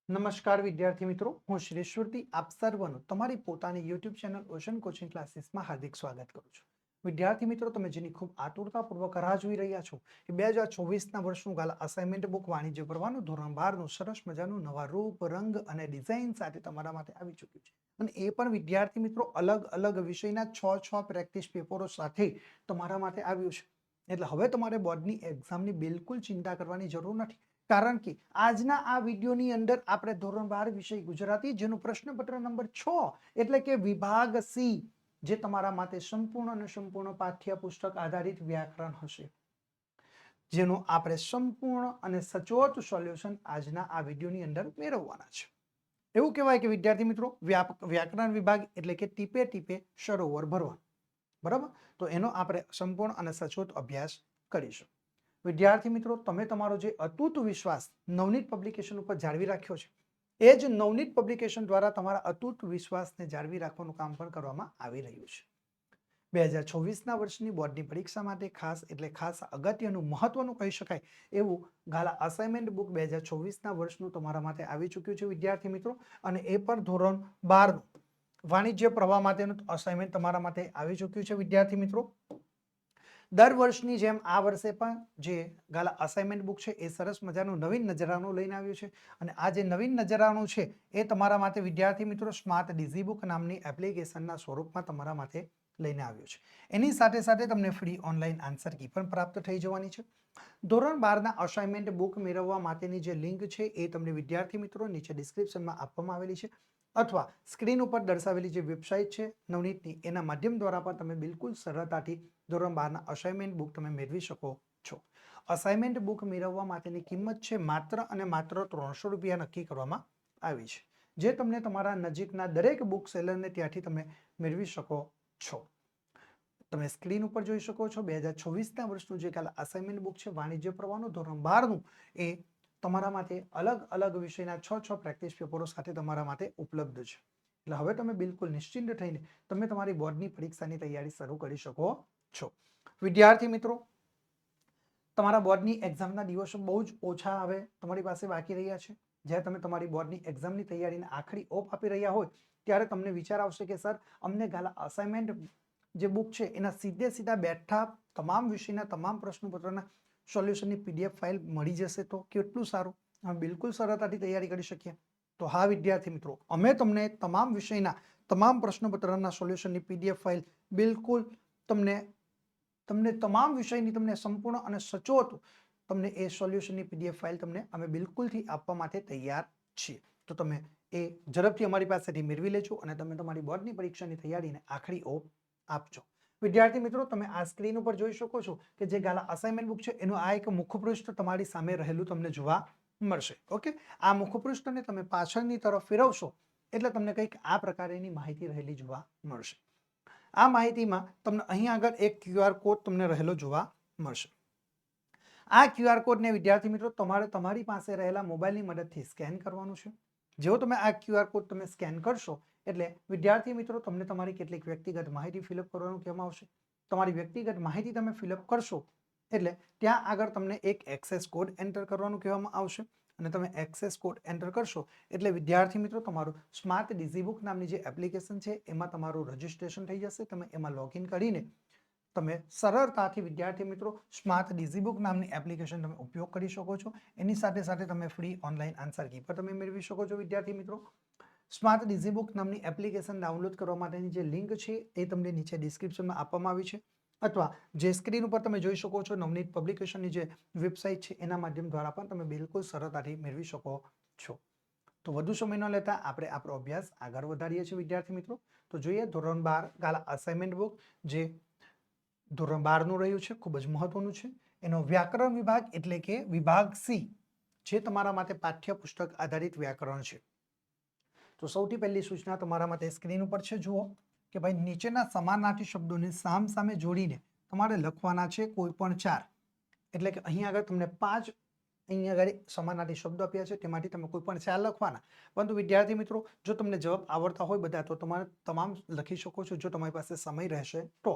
નમસ્કાર વિદ્યાર્થી મિત્રો, હું શ્રી શ્રુતિ આપ સર્વનું તમારી પોતાની યુટ્યુબ ચેનલ ઓશન કોચિંગ ક્લાસીસમાં હાર્દિક સ્વાગત કરું છું. વિદ્યાર્થી મિત્રો, તમે જેની ખૂબ આતુરતાપૂર્વક રાહ જોઈ રહ્યા છો કે 2024ના વર્ષનું ગાલા અસાઇનમેન્ટ બુક વાણિજ્ય પ્રવાહનું ધોરણ 12નું સરસ મજાનું નવા રૂપ, રંગ અને ડિઝાઇન સાથે તમારા માટે આવી ચૂક્યું છે. અને એ પણ વિદ્યાર્થી મિત્રો અલગ અલગ વિષયના 6 પ્રેક્ટિસ પેપરો સાથે તમારા માટે આવ્યું છે. એટલે હવે તમારે બોર્ડની એક્ઝામની બિલકુલ ચિંતા કરવાની જરૂર નથી. કારણ કે આજના આ વિડીયોની અંદર આપણે ધોરણ 12 વિષય ગુજરાતી જેનું પ્રશ્નપત્ર નંબર 6 એટલે કે વિભાગ સી, જે તમારા માટે સંપૂર્ણ અને સંપૂર્ણ પાઠ્યપુસ્તક આધારિત વ્યાકરણ હશે, જેનું આપણે સંપૂર્ણ અને સચોટ સોલ્યુશન આજના આ વિડીયોની અંદર મેળવવાના છે. એવું કહેવાય કે વિદ્યાર્થી મિત્રો, વ્યાકરણ વિભાગ એટલે કે ટીપે ટીપે સરોવર ભરવાનું. બરાબર? તો એનો આપણે સંપૂર્ણ અને સચોટ અભ્યાસ કરીશું. વિદ્યાર્થી મિત્રો, તમે તમારો જે અતૂટ વિશ્વાસ નવનીત પબ્લિકેશન ઉપર જાળવી રાખ્યો છે, એ જ નવનીત પબ્લિકેશન દ્વારા તમારા અતૂટ વિશ્વાસને જાળવી રાખવાનું કામ પણ કરવામાં આવી રહ્યું છે. 2024ના વર્ષની બોર્ડની પરીક્ષા માટે ખાસ એટલે ખાસ અગત્યનું મહત્વનું કહી શકાય એવું ગાલા અસાઇનમેન્ટ બુક 2024ના વર્ષનું તમારા માટે આવી ચૂક્યું છે વિદ્યાર્થી મિત્રો. અને એ પણ ધોરણ 12નું વાણિજ્ય પ્રવાહ માટેનું અસાઇનમેન્ટ તમારા માટે આવી ચૂક્યું છે વિદ્યાર્થી મિત્રો. દર વર્ષની જેમ આ વર્ષે પણ જે ગાલા અસાઇનમેન્ટ બુક છે એ સરસ મજાનું નવીન નજરાણું લઈને આવ્યું છે. અને આ જે નવીન નજરાણું છે એ તમારા માટે વિદ્યાર્થી મિત્રો સ્માર્ટ ડીઝી બુક નામની એપ્લિકેશનના સ્વરૂપમાં તમારા માટે લઈને આવ્યું છે. એની સાથે સાથે તમને ફ્રી ઓનલાઈન આન્સર કી પણ પ્રાપ્ત થઈ જવાની છે. ધોરણ 12ના અસાઇનમેન્ટ બુક મેળવવા માટેની જે લિંક છે એ તમને વિદ્યાર્થી મિત્રો નીચે ડિસ્ક્રિપ્શનમાં આપવામાં આવેલી છે, અથવા સ્ક્રીન ઉપર દર્શાવેલી જે વેબસાઇટ છે નવનીતની, એના માધ્યમ દ્વારા પણ તમે બિલકુલ સરળતાથી ધોરણ 12ના અસાઇનમેન્ટ બુક તમે મેળવી શકો છો. અસાઇનમેન્ટ બુક મેળવવા માટેની કિંમત છે માત્ર અને માત્ર 300 રૂપિયા નક્કી કરવામાં આવી છે, જે તમને તમારા નજીકના દરેક બુક સેલરને ત્યાંથી તમે મેળવી શકો છો. તમે સ્ક્રીન ઉપર જોઈ શકો છો 2024ના વર્ષનું જે કાલે અસાઇનમેન્ટ બુક છે વાણિજ્ય પ્રવાહનું ધોરણ 12નું, એ તમારા માટે અલગ અલગ વિષયના 6 પ્રેક્ટિસ પેપરો સાથે તમારા માટે ઉપલબ્ધ છે. એટલે હવે તમે બિલકુલ નિશ્ચિંત થઈને તમે તમારી બોર્ડની પરીક્ષાની તૈયારી શરૂ કરી શકો છો. વિદ્યાર્થી મિત્રો, તમારા બોર્ડની એક્ઝામના દિવસો બહુ જ ઓછા હવે તમારી પાસે બાકી રહ્યા છે. જ્યારે તમે તમારી બોર્ડની એક્ઝામની તૈયારીને આખરી ઓપ આપી રહ્યા હોય ત્યારે તમને વિચાર આવશે કે સર, અમને ગાલા અસાઇનમેન્ટ જે બુક છે એના સીધા બેઠા તમામ વિષયના તમામ પ્રશ્નપત્રના સોલ્યુશનની પીડીએફ ફાઇલ મળી જશે તો કેટલું સારું, અમે બિલકુલ સરળતાથી તૈયારી કરી શકીએ. તો હા વિદ્યાર્થી મિત્રો, અમે તમને તમામ વિષયના તમામ પ્રશ્નપત્રના સોલ્યુશનની પીડીએફ ફાઇલ બિલકુલ તમને તમામ વિષયની તમને સંપૂર્ણ અને સચોટ તમને એ સોલ્યુશનની પીડીએફ ફાઇલ તમને અમે બિલકુલથી આપવા માટે તૈયાર છીએ. તો તમે એ ઝડપથી અમારી પાસેથી મેળવી લેજો અને તમે તમારી બોર્ડની પરીક્ષાની તૈયારીને આખરી ઓપ આપજો. વિદ્યાર્થી મિત્રો, તમે આ સ્ક્રીન ઉપર જોઈ શકો છો કે જે ગાલા અસાઇનમેન્ટ બુક છે એનું આ એક મુખપૃષ્ઠ તમારી સામે રહેલું તમને જોવા મળશે. ઓકે, આ મુખપૃષ્ઠને તમે પાછળની તરફ ફેરવશો એટલે તમને કંઈક આ પ્રકારની માહિતી રહેલી જોવા મળશે. આ માહિતીમાં તમને અહીં આગળ એક QR કોડ તમને રહેલો જોવા મળશે. આ QR કોડને વિદ્યાર્થી મિત્રો તમારે તમારી પાસે રહેલા મોબાઈલની મદદથી સ્કેન કરવાનું છે. જેવો તમે આ QR કોડ તમે સ્કેન કરશો એટલે વિદ્યાર્થી મિત્રો તમને તમારી કેટલીક વ્યક્તિગત માહિતી ફિલઅપ કરવાનું કહેવામાં આવશે. તમારી વ્યક્તિગત માહિતી તમે ફિલઅપ કરશો એટલે ત્યાં આગળ તમને એક એક્સેસ કોડ એન્ટર કરવાનું કહેવામાં આવશે. અને તમે એક્સેસ કોડ એન્ટર કરશો એટલે વિદ્યાર્થી મિત્રો તમારું સ્માર્ટ ડીઝી બુક નામની જે એપ્લિકેશન છે એમાં તમારું રજીસ્ટ્રેશન થઈ જશે. તમે એમાં લોગિન કરીને તમે સરળતાથી વિદ્યાર્થી મિત્રો સ્માર્ટ ડીઝી બુક નામની એપ્લિકેશન તમે ઉપયોગ કરી શકો છો. એની સાથે સાથે તમે ફ્રી ઓનલાઈન આન્સર કી પણ તમે મેળવી શકો છો. વિદ્યાર્થી મિત્રો, સ્માર્ટ ડીઝી બુક નામની એપ્લિકેશન ડાઉનલોડ કરવા માટેની જે લિંક છે એ તમને નીચે ડિસ્ક્રિપ્શનમાં આપવામાં આવી છે, અથવા જે સ્ક્રીન ઉપર તમે જોઈ શકો છો નવનીત પબ્લિકેશનની જે વેબસાઇટ છે એના માધ્યમ દ્વારા પણ તમે બિલકુલ સરળતાથી મેળવી શકો છો. તો વધુ સમય ન લેતા આપણે આપણો અભ્યાસ આગળ વધારીએ છીએ વિદ્યાર્થી મિત્રો. તો જોઈએ ધોરણ 12 ગાલા અસાઇનમેન્ટ બુક જે ધોરણ 12નું રહ્યું છે, ખૂબ જ મહત્વનું છે. એનો વ્યાકરણ વિભાગ એટલે કે વિભાગ સી, જે તમારા માટે પાઠ્યપુસ્તક આધારિત વ્યાકરણ છે. તો સૌથી પહેલી સૂચના તમારા માટે સ્ક્રીન ઉપર છે. જુઓ કે ભાઈ નીચેના સમાનાર્થી શબ્દોને સામ સામે જોડીને તમારે લખવાના છે કોઈ પણ 4. એટલે કે અહીં આગળ તમને 5 અહીં આગળ સમાનાર્થી શબ્દો આપ્યા છે, તેમાંથી તમે કોઈ પણ 4 લખવાના. પરંતુ વિદ્યાર્થી મિત્રો, જો તમને જવાબ આવડતા હોય બધા તો તમારે તમામ લખી શકો છો જો તમારી પાસે સમય રહેશે તો.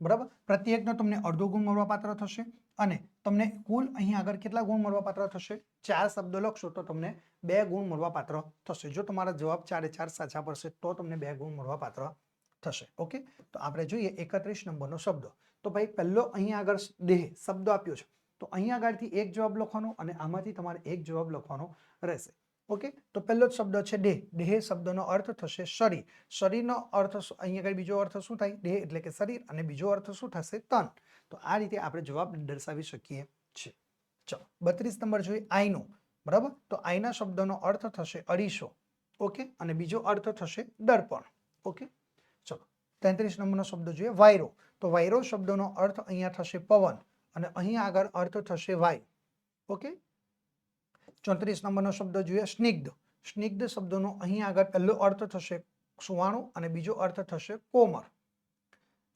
બરાબર, પ્રત્યેકનો તમને અડધો ગુણ મળવાપાત્ર થશે અને તમને કુલ અહીંયા આગળ કેટલા ગુણ મળવાપાત્ર થશે? 4 શબ્દો લખશો તો તમને 2 ગુણ મળવાપાત્ર થશે. જો તમારા જવાબ 4 એ 4 સાચા પડશે તો તમને 2 ગુણ મળવાપાત્ર થશે. ઓકે, તો આપણે જોઈએ 31 નંબરનો શબ્દ. તો ભાઈ પહેલો અહીંયા આગળ દેહ શબ્દ આપ્યો છે, તો અહીંયા આગળથી એક જવાબ લખવાનો અને આમાંથી તમારે એક જવાબ લખવાનો રહેશે. ઓકે, તો પહેલો જ શબ્દ છે દેહ. દેહ શબ્દનો અર્થ થશે શરીર. શરીરનો અર્થ અહીંયા આગળ બીજો અર્થ શું થાય? દેહ એટલે કે શરીર, અને બીજો અર્થ શું થશે? તન. તો આ રીતે આપણે જવાબ દર્શાવી શકીએ છીએ. ચલો 32 નંબર જોઈએ આઈનો. બરાબર, તો આઈના શબ્દનો અર્થ થશે અરીસો. ઓકે, અને બીજો અર્થ થશે દર્પણ. ઓકે, ચલો 33 નંબરનો શબ્દ જોઈએ વાયરો. તો વાયરો શબ્દનો અર્થ અહીંયા થશે પવન, અને અહીંયા આગળ અર્થ થશે વાયુ. ઓકે, 34 નંબરનો શબ્દ જોઈએ સ્નિગ્ધ. સ્નિગ્ધ શબ્દનો અહીં આગળ પહેલો અર્થ થશે સુવાળું અને બીજો અર્થ થશે કોમળ.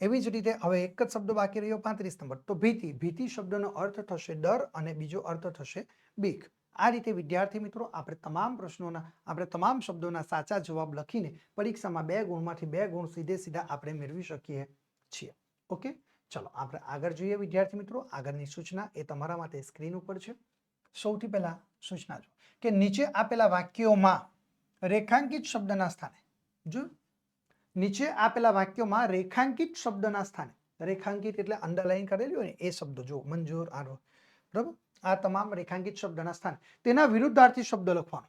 એવી જ રીતે હવે એક જ શબ્દ બાકી રહ્યો 35 નંબર, તો ભીતિ. ભીતિ શબ્દનો અર્થ થશે ડર અને બીજો અર્થ થશે બીક. આ રીતે વિદ્યાર્થી મિત્રો આપણે તમામ શબ્દોના સાચા જવાબ લખીને પરીક્ષામાં 2 ગુણમાંથી 2 ગુણ સીધા આપણે મેળવી શકીએ છીએ. ઓકે, ચલો આપણે આગળ જોઈએ વિદ્યાર્થી મિત્રો. આગળની સૂચના એ તમારા માટે સ્ક્રીન ઉપર છે. સૌથી પહેલા સૂચના જો કે નીચે આપેલા વાક્યોમાં રેખાંકિત શબ્દના સ્થાને, જો નીચે આપેલા વાક્યોમાં રેખાંકિત શબ્દના સ્થાને, રેખાંકિત એટલે અંડરલાઈન કરેલી હોય ને એ શબ્દો, જો મંજૂર, આરો, બરાબર, આ તમામ રેખાંકિત શબ્દના સ્થાને તેના વિરુદ્ધાર્થી શબ્દ લખવાનો.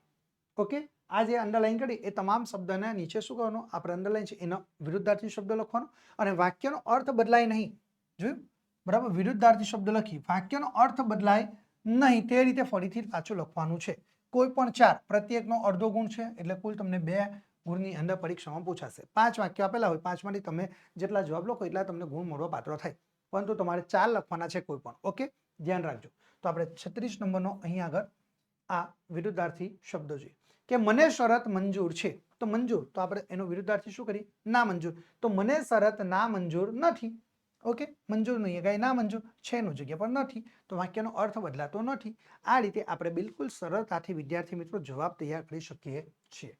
ઓકે, આ જે અંડરલાઈન કરી એ તમામ શબ્દના નીચે શું કરવાનું? આપણે અંડરલાઈન છે એનો વિરુદ્ધાર્થી શબ્દ લખવાનો, અને વાક્યનો અર્થ બદલાય નહીં. જોયું? બરાબર, વિરુદ્ધાર્થી શબ્દ લખી વાક્યનો અર્થ બદલાય નહીં તે રીતે ફરીથી પાછું લખવાનું છે. કોઈ પણ 4, પ્રત્યેકનો અડધો ગુણ છે એટલે કુલ તમને 2 ગુણની અંદર પરીક્ષામાં પૂછાશે. 5 વાક્યો આપેલા હોય, 5માંથી તમે જેટલા જવાબ લખો એટલા તમને ગુણ મળવા પાત્ર થાય, પરંતુ તમારે 4 લખવાના છે કોઈ પણ. ઓકે, ધ્યાન રાખજો. તો આપણે 36 નંબરનો અહીં આગળ આ વિરુદ્ધાર્થી શબ્દ જોઈએ કે મને શરત મંજૂર છે. તો મંજૂર, તો આપણે એનો વિરુદ્ધાર્થી શું કરીએ? ના મંજૂર. તો મને શરત ના મંજૂર નથી. ઓકે, મંજૂર નહીં કઈ ના મંજૂર છે નો જગ્યા પર નથી, તો વાક્યનો અર્થ બદલાતો નથી. આ રીતે આપણે બિલકુલ સરળતાથી વિદ્યાર્થી મિત્રો જવાબ તૈયાર કરી શકીએ છીએ.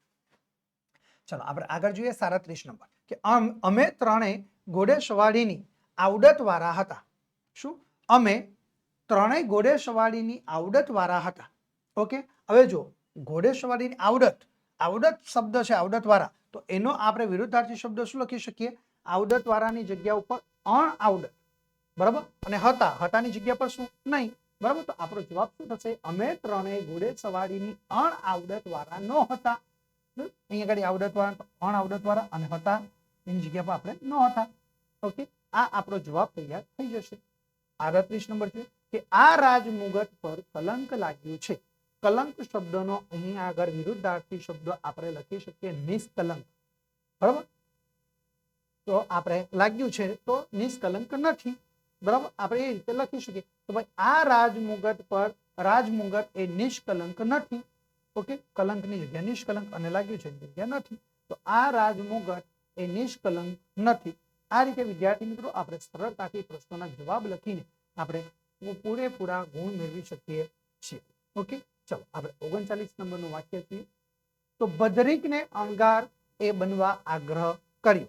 ચલો આપણે આગળ જોઈએ 37 નંબર કે અમે ત્રણેય ઘોડેસવારીની આવડતવાળા હતા. શું? અમે ત્રણેય ઘોડેસવારીની આવડતવાળા હતા. ઓકે, હવે જો ઘોડેસવારીની આવડત શબ્દ છે આવડતવાળા, તો એનો આપણે વિરુદ્ધાર્થી શબ્દ શું લખી શકીએ? આવડતવાળાની જગ્યા ઉપર અણઆવડત. બરાબર, અને હતાની જગ્યા પર શું? નહીં. બરાબર, તો આપણો જવાબ શું થશે? અમે ત્રણેય ઘોડેસવારીની અણઆવડતવાળા ન હતા. અહીંયા આગળ આવડતવાળા, અણઆવડતવાળા અને હતા એની જગ્યા પર આપણે ન હતા. ઓકે, આ આપણો જવાબ તૈયાર થઈ જશે. 38 નંબર છે કે આ રાજમુગટ પર કલંક લાગ્યું છે. કલંક શબ્દનો અહીં આગળ વિરુદ્ધાર્થી શબ્દ આપણે લખી શકીએ નિષ્કલંક. બરાબર, તો આપણે લાગ્યું છે તો નિષ્કલંક નથી. બરાબર, આપણે એ રીતે લખી શકીએ. તો ભાઈ આ રાજમુગટ પર, રાજમુગટ એ નિષ્કલંક નથી. ઓકે, કલંકની જગ્યા નિષ્કલંક અને લાગ્યું છે જગ્યા નથી, તો આ રાજમુગટ એ નિષ્કલંક નથી. આ રીતે વિદ્યાર્થી મિત્રો આપણે સરળતાથી પ્રશ્નોના જવાબ લખીને આપણે પૂરેપૂરા ગુણ મેળવી શકીએ છીએ. ઓકે, ચલો આપણે 39 નંબરનું વાક્ય જોઈએ. તો બદરીકને અણગાર એ બનવા આગ્રહ કર્યો.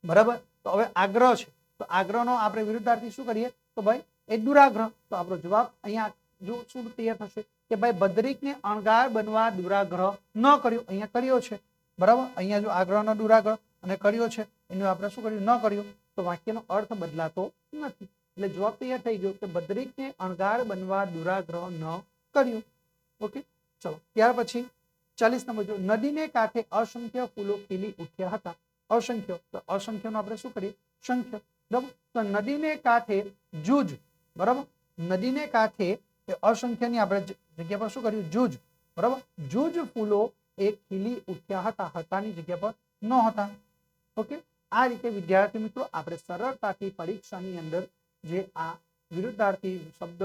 બરાબર, તો હવે આગ્રહ છે, તો આગ્રહનો આપણે વિરુદ્ધાર્થી શું કરીએ? તો ભાઈ એ દુરાગ્રહ. તો આપણો જવાબ અહીંયા જો શું તૈયાર થશે કે ભાઈ બદરીકને અણગાર બનવા દુરાગ્રહ ન કર્યો, અહીંયા કર્યો છે. બરાબર, અહીંયા જો આગ્રહનો દુરાગ્રહ અને કર્યો છે એનું આપણે શું કર્યું? ન કર્યો, તો વાક્યનો અર્થ બદલાતો નથી. એટલે જવાબ તૈયાર થઈ ગયો કે બદરીકને અણગાર બનવા દુરાગ્રહ ન કર્યો. ઓકે, ચલો ત્યાર પછી 40 નંબર જો નદીને કાંઠે અસંખ્ય ફૂલો ખીલી ઉઠ્યા હતા. અસંખ્ય, તો અસંખ્યનો આપણે શું કરીએ? સંખ્ય. બરાબર, તો નદીને કાંઠે જૂજ. બરાબર, નદીને કાંઠે એ અસંખ્યની આપણે જગ્યા પર શું કર્યું? જૂજ. બરાબર, જૂજ ફૂલો એ ખીલી ઉઠ્યા હતા, હતાની જગ્યા પર ન હતા. ઓકે, આ રીતે વિદ્યાર્થી મિત્રો આપણે સરળતાથી પરીક્ષાની અંદર જે આ વિરુદ્ધાર્થી શબ્દ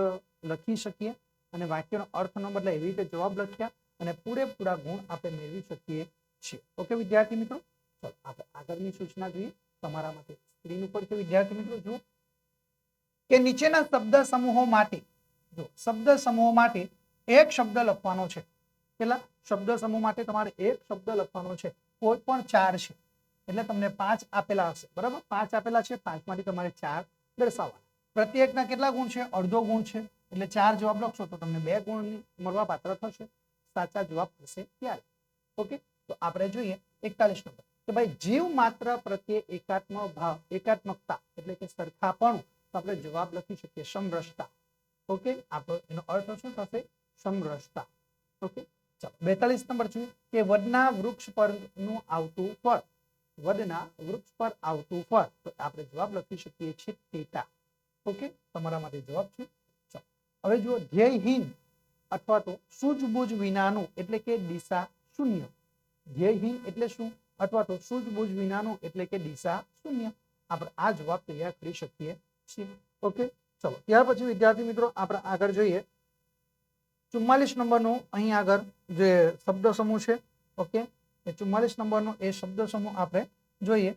લખી શકીએ અને વાક્યનો અર્થ ન બદલાય એવી રીતે જવાબ લખ્યા અને પૂરેપૂરા ગુણ આપણે મેળવી શકીએ છીએ. ઓકે વિદ્યાર્થી મિત્રો, ચલો આપણે આગળની સૂચના જોઈએ. તમારા માટે સ્ક્રીન ઉપર છે વિદ્યાર્થી મિત્રો, જુઓ કે નીચેના શબ્દ સમૂહો માટે, જો શબ્દ સમૂહો માટે એક શબ્દ લખવાનો છે. કેટલા શબ્દ સમૂહ માટે તમારે એક શબ્દ લખવાનો છે? કોઈ પણ 4 છે એટલે તમને 5 આપેલા હશે. બરાબર, 5 આપેલા છે, 5માંથી તમારે 4 દર્શાવવાના. પ્રત્યેકના કેટલા ગુણ છે? અડધો ગુણ છે, એટલે 4 જવાબ લખશો તો તમને 2 ગુણ મળવા પાત્ર થશે. સાચા જવાબ થશે ત્યારે. ઓકે, તો આપણે જોઈએ 41 નંબર કે ભાઈ જીવ માત્ર પ્રત્યે એકાત્મ ભાવ, એકાત્મકતા એટલે કે સરખાપણું, તો આપણે જવાબ લખી શકીએ સમરસતા. ઓકે, આપણો એનો અર્થ શું થશે? સમરસતા. ઓકે, ચાલો 42 નંબર જોઈએ કે વડના વૃક્ષ પરનું આવતું ફળ, વડના વૃક્ષ પર આવતું ફળ, તો આપણે જવાબ લખી શકીએ છીએ ટેટા. ઓકે, તમારા માટે જવાબ છે. ચાલો હવે જુઓ ધ્યેયહીન અથવા તો સૂઝબૂઝ વિનાનું એટલે કે દિશા શૂન્ય. ધ્યેયહીન એટલે શું? અથવા તો સૂઝબૂઝ વિનાનું એટલે કે દિશા શૂન્ય. આપણે આ જવાબ તૈયાર કરી શકીએ છીએ. ઓકે, ચલો ત્યાર પછી વિદ્યાર્થી મિત્રો આપણે આગળ જોઈએ 44 નંબરનો અહીં આગળ જે શબ્દ સમૂહ છે. ઓકે, એ 44 નંબરનો એ શબ્દ સમૂહ આપણે જોઈએ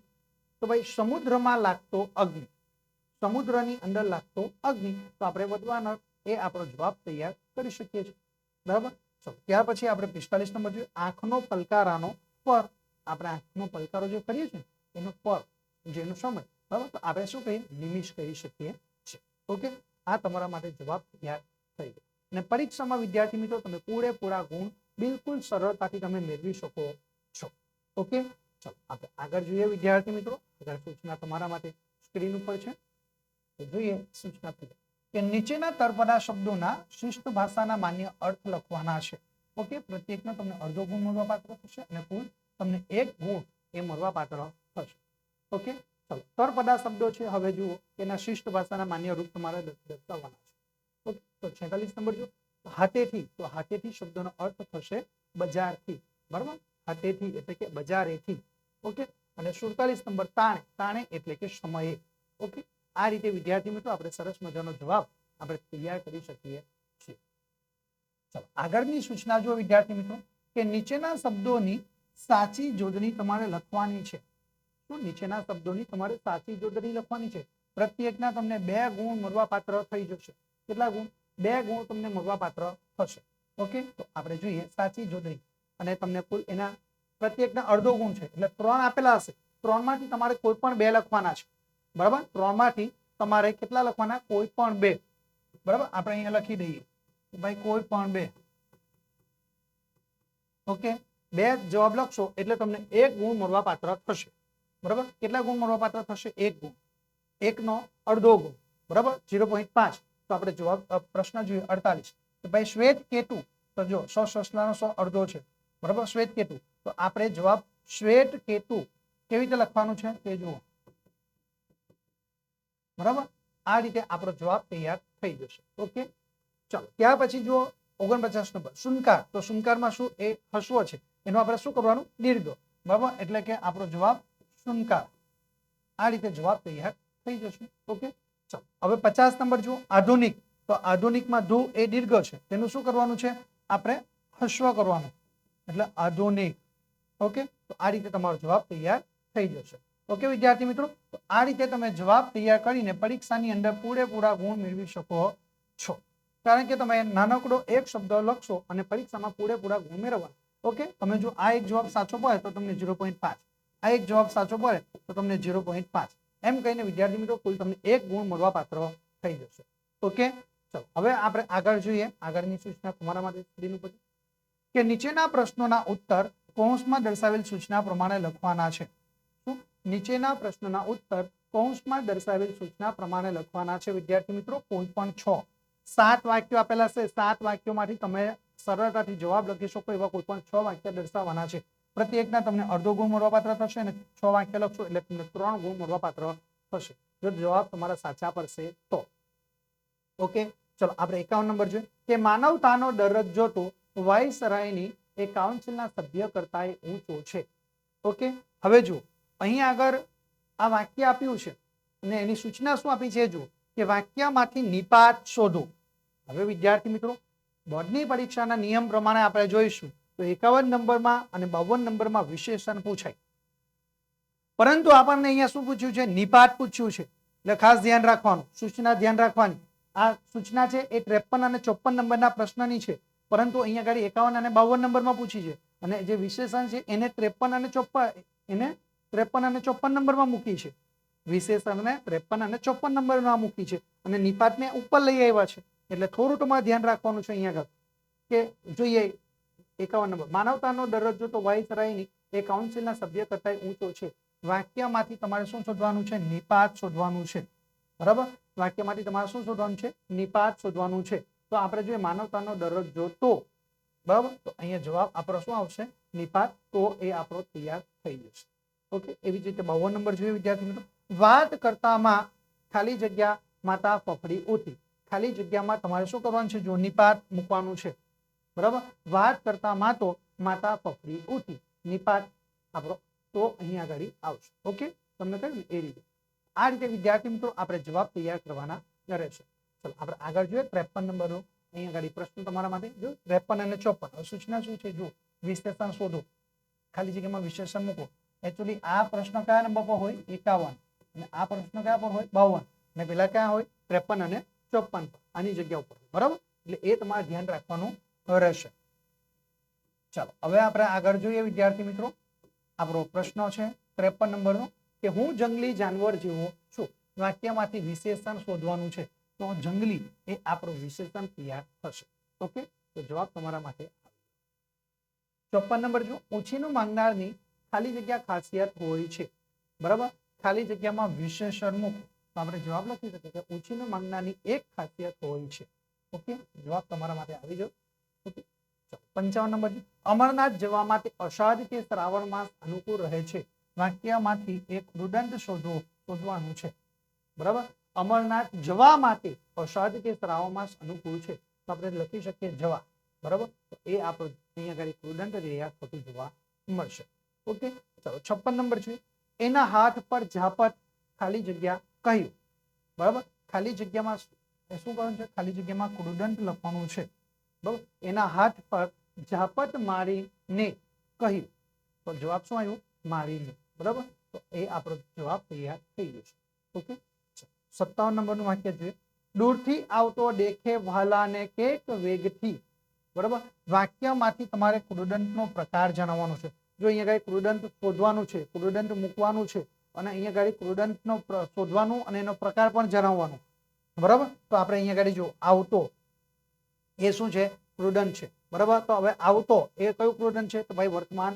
તો ભાઈ સમુદ્રમાં લાગતો અગ્નિ, સમુદ્રની અંદર લાગતો અગ્નિ, તો આપણે વધવાનો એ આપણો જવાબ તૈયાર કરી શકીએ છીએ. બરાબર, ચલો ત્યાર પછી આપણે 45 નંબર જોઈએ આંખનો પલકારાનો પર. આપણે આંખનો પલકારો જે કરીએ છીએ એનો પર, જેનો સમય, બરાબર, તો આપણે શું કહીએ? નિમિષ કહી શકીએ છીએ. ઓકે, આ તમારા માટે જવાબ તૈયાર થઈ ગયો. અને પરીક્ષામાં વિદ્યાર્થી મિત્રો તમે પૂરેપૂરા ગુણ બિલકુલ સરળતાથી તમે મેળવી શકો છો. ઓકે, ચલો આપણે આગળ જોઈએ વિદ્યાર્થી મિત્રો. આગળ સૂચના તમારા માટે સ્ક્રીન ઉપર છે, તો જોઈએ સૂચના કે નીચેના તળપદા શબ્દોના શિષ્ટ ભાષાના માન્ય અર્થ લખવાના છે. ઓકે, પ્રત્યેકનો તમને અડધો ગુણ મળવા પાત્ર થશે અને કુલ તમને 1 ગુણ એ મળવા પાત્ર થશે. ઓકે, ચલો તળપદા શબ્દો છે. હવે જુઓ એના શિષ્ટ ભાષાના માન્ય રૂપ તમારે દર્શાવવાના છે. ઓકે, તો 46 નંબર જો હાથેથી, તો હાથેથી શબ્દનો અર્થ થશે બજારથી. બરાબર, હાથેથી એટલે કે બજારેથી. ઓકે, અને 47 નંબર તાણે, તાણે એટલે કે સમયે. ઓકે, આ રીતે વિદ્યાર્થી મિત્રો આપણે સરસ મજાનો જવાબ આપણે તૈયાર કરી શકીએ છીએ. ચલો આગળની સૂચના જો વિદ્યાર્થી મિત્રો કે નીચેના શબ્દોની સાચી જોડણી તમારે લખવાની છે. શું? નીચેના શબ્દોની તમારે સાચી જોડણી લખવાની છે. પ્રત્યેકના તમને 2 ગુણ મળવા પાત્ર થઈ જશે. કેટલા ગુણ? 2 ગુણ તમને મળવા પાત્ર થશે. ઓકે, તો આપણે જોઈએ સાચી જોડણી અને તમને કુલ એના પ્રત્યેકના અડધો ગુણ છે એટલે 3 આપેલા હશે. 3 માંથી તમારે કોઈ પણ 2 લખવાના છે. બરાબર, 3 માંથી તમારે કેટલા લખવાના? કોઈ પણ 2. બરાબર, આપણે અહીંયા લખી દઈએ ભાઈ કોઈ પણ 2. ઓકે, 2 જવાબ લખશો એટલે તમને 1 ગુણ મળવા પાત્ર થશે. બરાબર, કેટલા ગુણ મળવા પાત્ર થશે? 1 ગુણ. 1 નો અડધો ગુણ, બરાબર 0.5. તો આપણે જવાબ પ્રશ્ન જોઈએ 48 કે ભાઈ શ્વેત કેતુ, તો જો 100 સસલાનો 100 અડધો છે. બરાબર, શ્વેત કેતુ, તો આપણે જવાબ શ્વેત કેતુ કેવી રીતે લખવાનું છે તે જુઓ. બરાબર, આ રીતે આપણો જવાબ તૈયાર થઈ જશે. ઓકે, ચલો ત્યાર પછી જુઓ 49 નંબર શુનકાર. તો શુનકારમાં શું? એ હસવો છે, એનો આપણે શું કરવાનું? દીર્ઘ. બરાબર, એટલે કે આપણો જવાબ શુનકાર. આ રીતે જવાબ તૈયાર થઈ જશે. ઓકે, ચલો હવે 50 નંબર જુઓ આધુનિક. તો આધુનિકમાં ધુ એ દીર્ઘ છે, તેનું શું કરવાનું છે? આપણે હસ્વ કરવાનું, એટલે આધુનિક. ઓકે, તો આ રીતે તમારો જવાબ તૈયાર થઈ જશે. ઓકે વિદ્યાર્થી મિત્રો, તો આ રીતે તમે જવાબ તૈયાર કરીને પરીક્ષાની અંદર પૂરેપૂરા ગુણ મેળવી શકો છો. કારણ કે તમે નાનકડો એક શબ્દ લખશો અને પરીક્ષામાં પૂરેપૂરા ગુણ મેળવવા. ઓકે, તમે જો આ એક જવાબ સાચો પડે તો તમને 0.5, આ એક જવાબ સાચો પડે તો તમને 0.5, એમ કહીને વિદ્યાર્થી મિત્રો કુલ તમને 1 ગુણ મળવા પાત્ર થઈ જશે. ઓકે, ચલો હવે આપણે આગળ જોઈએ. આગળની સૂચના તમારા માટે સ્ક્રીન ઉપર કે નીચેના પ્રશ્નોના ઉત્તર કૌંસમાં દર્શાવેલ સૂચના પ્રમાણે લખવાના છે. શું? નીચેના પ્રશ્નોના ઉત્તર કૌંસમાં દર્શાવેલ સૂચના પ્રમાણે લખવાના છે. વિદ્યાર્થી મિત્રો કોઈ પણ 7 વાક્યો આપેલા છે. 7 વાક્યોમાંથી તમે સરળતાથી જવાબ લખી શકો એવા કોઈ પણ 6 વાક્ય દર્શાવવાના છે. પ્રત્યેકના તમને અડધો ગુણ મળવા પાત્ર થશે અને 6 વાક્ય લખશો એટલે તમને 3 ગુણ મળવા પાત્ર થશે જો જવાબ તમારા સાચા પડશે તો. ઓકે, ચલો આપણે 51 નંબર જોઈએ કે માનવતાનો દરજ્જો તો વાઇસરાયની એ કાઉન્સિલના સભ્ય કરતા ઊંચો છે. ઓકે, હવે જુઓ અહીં આગળ આ વાક્ય આપ્યું છે અને એની સૂચના શું આપી છે? જુઓ કે વાક્યમાંથી નિપાત શોધો. હવે વિદ્યાર્થી મિત્રો બોર્ડની પરીક્ષાના નિયમ પ્રમાણે આપણે જોઈશું તો 51 નંબરમાં અને 52 નંબરમાં વિશેષણ પૂછાય, પરંતુ આપણને અહીંયા શું પૂછ્યું છે? નિપાત પૂછ્યું છે. એટલે ખાસ ધ્યાન રાખવાનું, સૂચના ધ્યાન રાખવાની. આ સૂચના છે એ 53 અને 54 નંબરના પ્રશ્નની છે, પરંતુ અહીંયા આગળ 51 અને 52 નંબરમાં પૂછી છે અને જે વિશેષણ છે એને 53 અને 54 નંબરમાં મૂકી છે. વિશેષણને 53 અને 54 નંબરમાં મૂકી છે અને નિપાતને ઉપર લઈ આવ્યા છે. એટલે થોડું તમારે ધ્યાન રાખવાનું છે અહીંયા આગળ કે જોઈએ 51 નંબર, માનવતાનો દરજ્જો તો વાઇસરાયની એ કાઉન્સિલના સભ્ય કરતા ઊંચો છે. વાક્યમાંથી તમારે શું શોધવાનું છે? નિપાત શોધવાનું છે. બરાબર, વાક્યમાંથી તમારે શું શોધવાનું છે? નિપાત શોધવાનું છે. તો આપણે જોઈએ માનવતાનો દરજ્જો તો, બરાબર, તો અહીંયા જવાબ આપણો શું આવશે? નિપાત. તો એ આપણો તૈયાર થઈ જશે. ઓકે, એવી જ રીતે 52 નંબર જોઈએ વિદ્યાર્થી મિત્રો. વાત કરતામાં ખાલી જગ્યા માતા ફફડી ઉઠી. ખાલી જગ્યામાં તમારે શું કરવાનું છે? જો નિપાત મૂકવાનું છે. બરાબર, વાત કરતામાં તો માતા ફફડી ઉઠી, નિપાત આપણો તો અહીંયા આગળ આવશે. ઓકે, તમને કહ્યું એ રીતે. આ રીતે વિદ્યાર્થી મિત્રો આપણે જવાબ તૈયાર કરવાના રહેશે. ચલો આપણે આગળ જોઈએ 53 નંબરનો. અહીંયા આગળ પ્રશ્ન તમારા માટે જો 53 અને 54 સૂચના શું છે? જો વિશેષણ શોધો, ખાલી જગ્યામાં વિશેષણ મૂકો. એકચ્યુઅલી આ પ્રશ્ન કયા નંબર પર હોય? 51. અને આ પ્રશ્ન કયા પર હોય? 52. અને પેલા કયા હોય? 53 અને 54 પર, આની જગ્યા ઉપર. બરાબર, એટલે એ તમારે ધ્યાન રાખવાનું રહેશે. ચાલો હવે આપણે આગળ જોઈએ વિદ્યાર્થી મિત્રો. આપણો પ્રશ્ન છે 53 નંબરનો કે હું જંગલી જાનવર જેવો છું. વાક્યમાંથી વિશેષણ શોધવાનું છે. તો જંગલી એ આપણું વિશેષણ તૈયાર થશે. ઓકે, તો જવાબ તમારા માટે 54 નંબર જો ઉછીનું માંગનારની ખાલી જગ્યા ખાસિયત હોય છે. બરાબર, ખાલી જગ્યામાં વિશેષણ મૂકો તો આપણે જવાબ લખી શકીએ કે ઉછીનું માંગનારની એક ખાસિયત હોય છે. ઓકે, જવાબ તમારા માટે આવી જાવ. ઓકે, 55 નંબર છે અમરનાથ જવા માટે અષાઢ કે શ્રાવણ માસ અનુકૂળ રહે છે. વાક્યમાંથી એક કૃદંત શોધવાનું છે. બરાબર, અમરનાથ જવા માટે અષાઢ કે શ્રાવણ માસ અનુકૂળ છે. તો આપણે લખી શકીએ જવા. બરાબર, તો એ આપણો અહીંયા આગળ કૃદંત તૈયાર થતું જોવા મળશે. ઓકે, ચાલો 56 નંબર છે એના હાથ પર ઝાપટ ખાલી જગ્યા કહ્યું. બરાબર, ખાલી જગ્યામાં શું કરવાનું છે? ખાલી જગ્યામાં કૃદંત લખવાનું છે. બરાબર, એના હાથ પર ઝાપટ મારીને કહ્યું. તો જવાબ શું આવ્યો? મારીને. બરાબર, તો એ આપણો જવાબ તૈયાર થઈ જશે. ઓકે, 57 નંબરનું વાક્ય જોઈએ દૂરથી આવતો દેખે વહાલાને કેક વેગથી. બરાબર, વાક્યમાંથી તમારે કૃદંતનો પ્રકાર જણાવવાનો છે. જો અહીંયા ગાડી કૃદંત શોધવાનું છે, કૃદંત મૂકવાનું છે અને અહીંયા ગાડી કૃદંતનો શોધવાનું અને એનો પ્રકાર પણ જણાવવાનો. બરાબર, તો આપણે અહીંયા ગાડી જો આવતો એ શું છે? કૃદંત છે. બરાબર, તો હવે આવતો એ કયું કૃદંત છે? તો ભાઈ વર્તમાન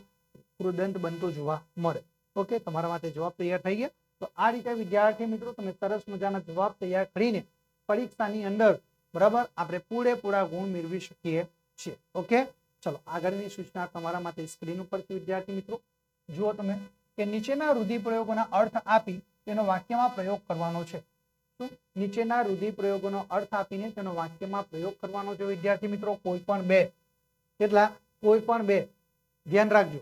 કૃદંત બનતો જોવા મળે. ઓકે, તમારા માટે જવાબ તૈયાર થઈ ગયા. તો આ રીતે વિદ્યાર્થી મિત્રો તમે સરસ મજાના જવાબ તૈયાર કરીને પરીક્ષાની અંદર બરાબર આપણે પૂરેપૂરા ગુણ મેળવી શકીએ છીએ. ઓકે, ચલો આગળની સૂચના તમારા માટે સ્ક્રીન ઉપર છે વિદ્યાર્થી મિત્રો. જુઓ તમે કે નીચેના રૂઢિપ્રયોગોના અર્થ આપી તેનો વાક્યમાં પ્રયોગ કરવાનો છે. નીચેના રૂઢિપ્રયોગોનો અર્થ આપીને તેનો વાક્યમાં પ્રયોગ કરવાનો છે વિદ્યાર્થી મિત્રો. કોઈ પણ બે, કેટલા? કોઈ પણ બે, ધ્યાન રાખજો.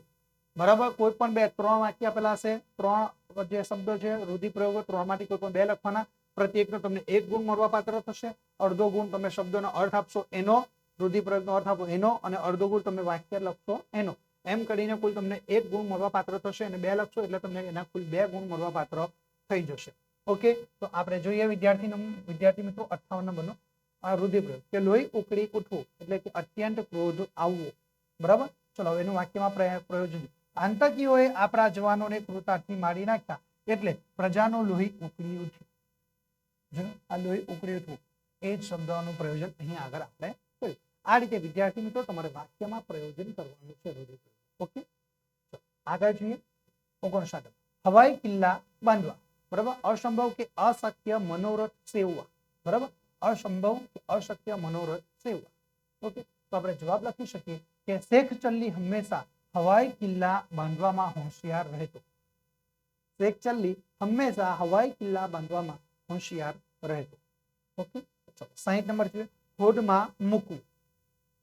બરાબર, કોઈ પણ બે, 3 વાક્ય આપેલા હશે. 3 જે શબ્દો છે રૂઢિપ્રયોગો, 3 માંથી કોઈ પણ 2 લખવાના. પ્રત્યેકનો તમને 1 ગુણ મળવા પાત્ર થશે. અડધો ગુણ તમે શબ્દોનો અર્થ આપશો એનો, રૂઢિપ્રયોગનો અર્થ આપો એનો, અને અડધો ગુણ તમે વાક્ય લખશો એનો. એમ કરીને કુલ તમને 1 ગુણ મળવા પાત્ર થશે અને 2 લખશો એટલે તમને એના કુલ 2 ગુણ મળવા પાત્ર થઈ જશે. ઓકે, તો આપણે જોઈએ વિદ્યાર્થી મિત્રો 58 નંબરનો આ રૂઢિપ્રયોગ કે લોહી ઉકળી ઉઠવું એટલે કે અત્યંત ક્રોધ આવવો. બરાબર, ચલો એનું વાક્યમાં પ્રયોજન. આતંકીઓએ આપણા જવાનોને ક્રૂરતાથી મારી નાખ્યા એટલે પ્રજાનું લોહી ઉકળી ઉઠ્યું. આ લોહી ઉકળી ઉઠવું એ જ શબ્દનું પ્રયોજન અહીં આગળ આપણે કર્યું. આ રીતે વિદ્યાર્થી મિત્રો તમારે વાક્યમાં પ્રયોજન કરવાનું છે રૂઢિપ્રયોગ. ઓકે, આગળ જોઈએ 59. હવાઈ કિલ્લા બાંધવા. બરાબર, અસંભવ કે અશક્ય મનોરથ સેવવા. બરાબર, અસંભવ કે અશક્ય મનોરથ સેવવા. ઓકે, તો આપણે જવાબ લખી શકીએ કે શેખ ચલ્લી હંમેશા હવાઈ કિલ્લા બાંધવામાં હોશિયાર રહેતો. શેખ ચલ્લી હંમેશા હવાઈ કિલ્લા બાંધવામાં હોશિયાર રહેતો. ઓકે, ચલો 60 નંબર છે હોડમાં મૂકવું.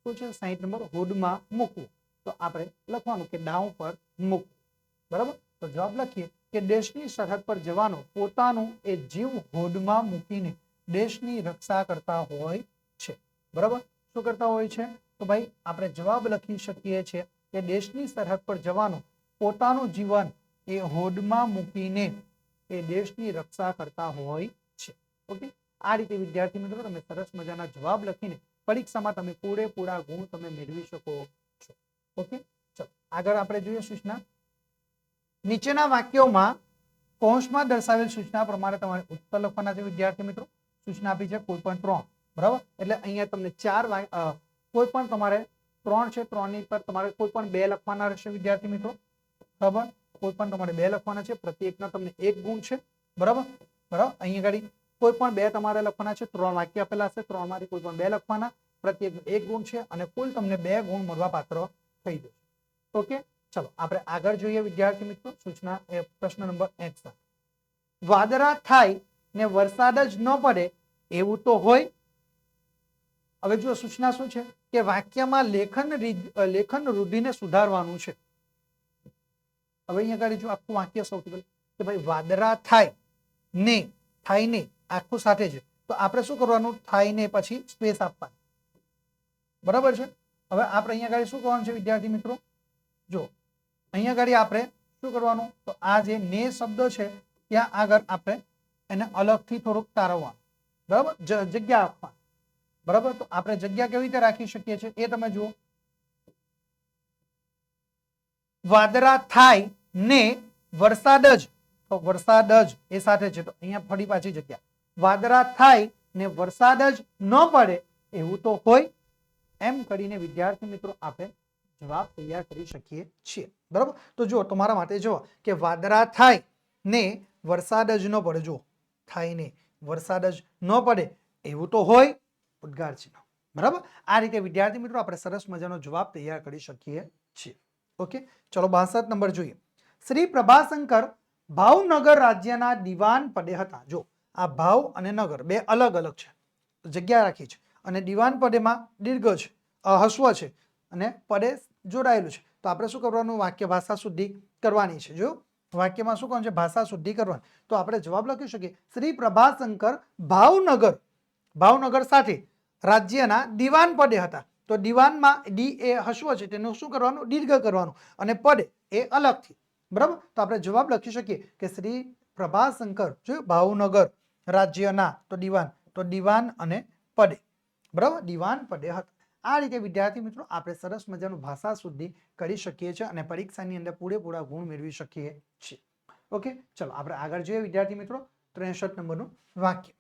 શું છે 60 નંબર? હોડમાં મૂકવું. તો આપણે લખવાનું કે દાવ પર મૂકવું. બરાબર, તો જવાબ લખીએ કે દેશની સરહદ પર જવાનો પોતાનું એ જીવ હોડમાં મૂકીને દેશની રક્ષા કરતા હોય છે. બરાબર, શું કરતા હોય છે? તો ભાઈ આપણે જવાબ લખી શકીએ છીએ કે દેશની સરહદ પર જવાનો પોતાનું જીવન એ હોડમાં મૂકીને એ દેશની રક્ષા કરતા હોય છે. ઓકે, આ રીતે વિદ્યાર્થી મિત્રો તમે સરસ મજાના જવાબ લખીને પરીક્ષામાં તમે પૂરેપૂરા ગુણ તમે મેળવી શકો છો. ઓકે, ચલો આગળ આપણે જોઈએ સૂચના. નીચેના વાક્યોમાં કૌંસમાં દર્શાવેલ સૂચના પ્રમાણે તમારે ઉત્તર લખવાના છે વિદ્યાર્થી મિત્રો. સૂચના આપી છે કોઈ પણ 3, બરાબર. એટલે અહીંયા તમને કોઈ પણ તમારે 3 છે, 3 ની પર તમારે કોઈ પણ 2 લખવાના રહેશે વિદ્યાર્થી મિત્રો, બરાબર. કોઈ પણ તમારે 2 લખવાના છે, પ્રત્યેકના તમને 1 ગુણ છે, બરાબર. અહીંયા આગળ કોઈ પણ 2 તમારે લખવાના છે. 3 વાક્ય આપેલા હશે, 3 માંથી કોઈ પણ 2 લખવાના, પ્રત્યેક 1 ગુણ છે અને કુલ તમને 2 ગુણ મળવા પાત્ર થઈ જશે. ઓકે, ચલો આપણે આગળ જોઈએ વિદ્યાર્થી મિત્રો. સૂચના પ્રશ્ન નંબર 61. વાદળા થાય ને વરસાદ જ ન પડે એવું તો હોય. હવે જો સૂચના શું છે કે વાક્યમાં લેખન રૂઢિને સુધારવાનું છે. હવે અહીંયા આગળ જો આખું વાક્ય સૌથી પહેલા કે ભાઈ વાદળા થાય ને આખું સાથે છે, તો આપણે શું કરવાનું? થાય ને પછી સ્પેસ આપવાની, બરાબર છે. હવે આપણે અહીંયા આગળ શું કરવાનું છે વિદ્યાર્થી મિત્રો? જો અહીંયા આગળ આપણે શું કરવાનું? તો આ જે ને શબ્દ છે ત્યાં આગળ આપણે એને અલગથી થોડુંક તારવવાનું, બરાબર, જગ્યા આપવાની, બરાબર. તો આપણે જગ્યા કેવી રીતે રાખી શકીએ છીએ એ તમે જુઓ. વાદળા થાય ને વરસાદ જ, તો વરસાદ જ એ સાથે છે, તો અહીંયા ફરી પાછી જગ્યા. વાદળા થાય ને વરસાદ જ ન પડે એવું તો હોય. એમ કરીને વિદ્યાર્થી મિત્રો આપણે જવાબ તૈયાર કરી શકીએ છીએ, બરાબર. તો જો તમારા માટે જો કે વાદળા થાય ને વરસાદ જ ન પડે, જો થાય ને વરસાદ જ ન પડે એવું તો હોય, ઉદ્ગાર ચિહ્ન, બરાબર. આ રીતે વિદ્યાર્થી મિત્રો આપણે સરસ મજાનો જવાબ તૈયાર કરી શકીએ છીએ. ઓકે, ચલો 62 નંબર જોઈએ. શ્રી પ્રભાશંકર ભાવનગર રાજ્યના દિવાન પદે હતા. જો આ ભાવ અને નગર બે અલગ અલગ છે, જગ્યા રાખી છે, અને દિવાન પદેમાં દીર્ઘ છે, હસ્વ છે અને પદે જોડાયેલું છે. તો આપણે શું કરવાનું? વાક્ય ભાષા શુદ્ધિ કરવાની છે. જો વાક્યમાં શું કરવાનું છે? ભાષા શુદ્ધિ કરવાની. તો આપણે જવાબ લખી શકીએ શ્રી પ્રભાશંકર ભાવનગર સાથે રાજ્યના દિવાન પદે હતા. તો દિવાનમાં ડી એ હસ્વ છે, તેનું શું કરવાનું? દીર્ઘ કરવાનું, અને પદે એ અલગથી, બરાબર. તો આપણે જવાબ લખી શકીએ કે શ્રી પ્રભાશંકર જો ભાવનગર રાજ્યના, તો દિવાન અને પદે, બરાબર, દિવાન પદે હતા. આ રીતે વિદ્યાર્થી મિત્રો આપણે સરસ મજાનું ભાષા શુદ્ધિ કરી શકીએ છીએ અને પરીક્ષાની અંદર પૂરેપૂરા ગુણ મેળવી શકીએ છીએ. ઓકે, ચલો આપણે આગળ જોઈએ વિદ્યાર્થી મિત્રો. 63 નંબરનું વાક્ય,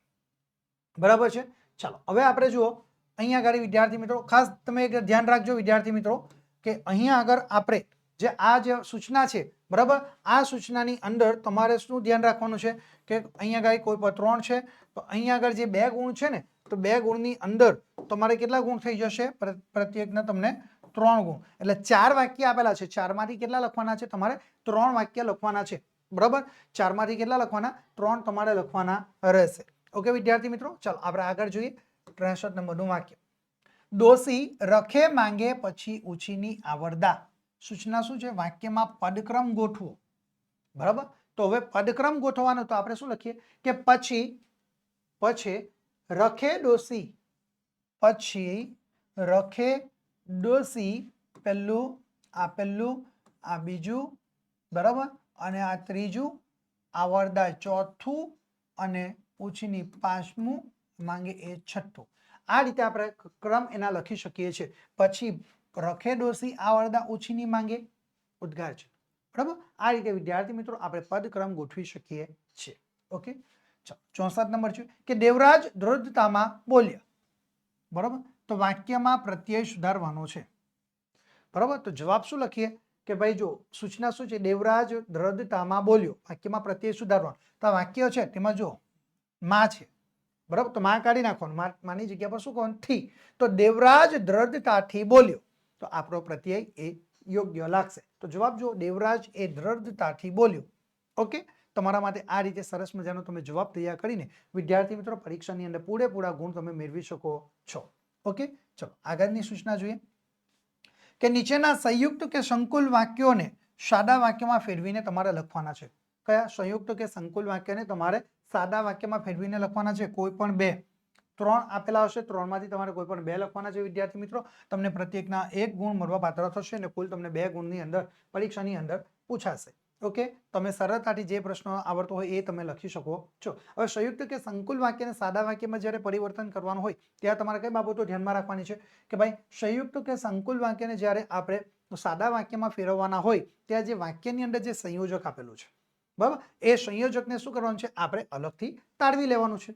બરાબર છે. ચાલો હવે આપણે જુઓ અહીંયા આગળ વિદ્યાર્થી મિત્રો, ખાસ તમે એક ધ્યાન રાખજો વિદ્યાર્થી મિત્રો કે અહીંયા આગળ આપણે જે આ જે સૂચના છે, બરાબર, આ સૂચનાની અંદર તમારે શું ધ્યાન રાખવાનું છે કે અહીંયા આગળ કોઈ પણ 3 છે, તો અહીંયા આગળ જે 2 ગુણ છે ને, તો 2 ગુણની અંદર તમારે કેટલા ગુણ થઈ જશે? પ્રત્યેકના તમને 3 ગુણ, એટલે 4 વાક્ય આપેલા છે. 4 માંથી કેટલા લખવાના છે? તમારે 3 વાક્ય લખવાના છે, બરાબર. 4 માંથી કેટલા લખવાના? 3 તમારે લખવાના રહેશે. ઓકે વિદ્યાર્થી મિત્રો, ચાલો આપણે આગળ જોઈએ. 63 નંબરનું વાક્ય. ડોસી રખે માંગે પછી ઉછીની આવરદા. સૂચના શું છે? વાક્યમાં પદક્રમ ગોઠવો, બરાબર. તો હવે પદક્રમ ગોઠવવાનો, તો આપણે શું લખીએ કે પછી રખે ડોસી, પછી રખે ડોસી, પહેલું, આ બીજું, બરાબર, અને આ ત્રીજું, આવરદા ચોથું, અને ઉછીની પાંચમું, માંગે એ છઠ્ઠું. આ રીતે આપણે ક્રમ એના લખી શકીએ છીએ. પછી રખે ડોસી, આવરદા, ઉછીની માંગે, ઉદ્ગાર છે, બરાબર. આ રીતે વિદ્યાર્થી મિત્રો આપણે પદક્રમ ગોઠવી શકીએ છીએ. ઓકે, ચાલો 64 નંબર છે કે દેવરાજ દ્રઢતામાં બોલ્યા, બરાબર. તો વાક્યમાં પ્રત્યય સુધારવાનો છે, બરાબર. તો જવાબ શું લખીએ કે ભાઈ જો સૂચના શું છે? દેવરાજ દ્રઢતામાં બોલ્યો, વાક્યમાં પ્રત્યય સુધારવાનો. તો આ વાક્ય છે તેમાં જો માં છે, બરાબર, તો માં કાઢી નાખવાનું, માની જગ્યા પર શું કરવાનું? થી. તો દેવરાજ દ્રઢતાથી બોલ્યો, તો આપણો પ્રત્યય એ યોગ્ય લાગશે. તો જવાબ જો દેવરાજ એ દ્રઢતાથી બોલ્યો. ઓકે, તમારા માટે આ રીતે સરસ મજાનો તમે જવાબ તૈયાર કરીને વિદ્યાર્થી મિત્રો પરીક્ષાની અંદર પૂરેપૂરા ગુણ તમે મેળવી શકો છો. ઓકે, ચલો આગળની સૂચના જોઈએ કે નીચેના સંયુક્ત કે સંકુલ વાક્યોને સાદા વાક્યમાં ફેરવીને તમારે લખવાના છે. કયા? સંયુક્ત કે સંકુલ વાક્યને તમારે સાદા વાક્યમાં ફેરવીને લખવાના છે. કોઈ પણ 2, 3 આપેલા હશે, 3 માંથી તમારે કોઈ પણ 2 લખવાના છે વિદ્યાર્થી મિત્રો. તમને પ્રત્યેકના 1 ગુણ મળવા પાત્ર થશે અને કુલ તમને 2 ગુણની અંદર પરીક્ષાની અંદર પૂછાશે. ઓકે, તમે સરળતાથી જે પ્રશ્ન આવડતો હોય એ તમે લખી શકો છો. હવે સંયુક્ત કે સંકુલ વાક્યને સાદા વાક્યમાં જ્યારે પરિવર્તન કરવાનું હોય ત્યારે તમારે કઈ બાબતો ધ્યાનમાં રાખવાની છે કે ભાઈ સંયુક્ત કે સંકુલ વાક્યને જ્યારે આપણે સાદા વાક્યમાં ફેરવવાના હોય ત્યાં જે વાક્યની અંદર જે સંયોજક આપેલું છે, બરાબર, એ સંયોજકને શું કરવાનું છે, આપણે અલગથી તારવી લેવાનું છે.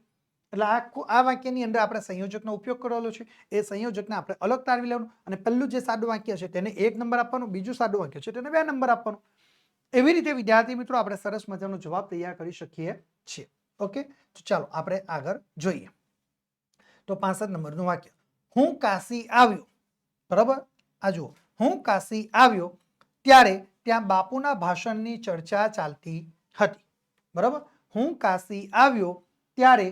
એટલે આ વાક્યની અંદર આપણે સંયોજકનો ઉપયોગ કરેલો છે. એ સંયોજકને આપણે અલગ તારવી લેવાનું અને પહેલું જે સાદું વાક્ય છે તેને 1 નંબર આપવાનું, બીજું સાદું વાક્ય છે તેને 2 નંબર આપવાનું. એવી રીતે વિદ્યાર્થી મિત્રો આપણે સરસ મજાનો જવાબ તૈયાર કરી શકીએ છીએ. ઓકે, તો ચાલો આપણે આગળ જોઈએ. તો 65 નંબરનું વાક્ય, હું કાશી આવ્યો. બરાબર, આ જુઓ, હું કાશી આવ્યો ત્યારે ત્યાં બાપુના ભાષણની ચર્ચા ચાલતી હતી. બરાબર, હું કાશી આવ્યો ત્યારે